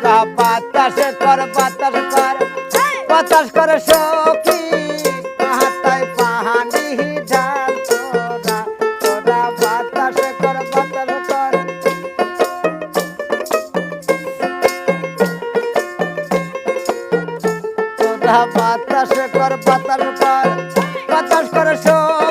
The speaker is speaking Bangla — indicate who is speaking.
Speaker 1: তোরা বাতাস কর বাতাস করে সখী হাতায় পাহানি ঢাল তোরা বাতাস কর তোরা বাতাস কর বাতাস করে সখী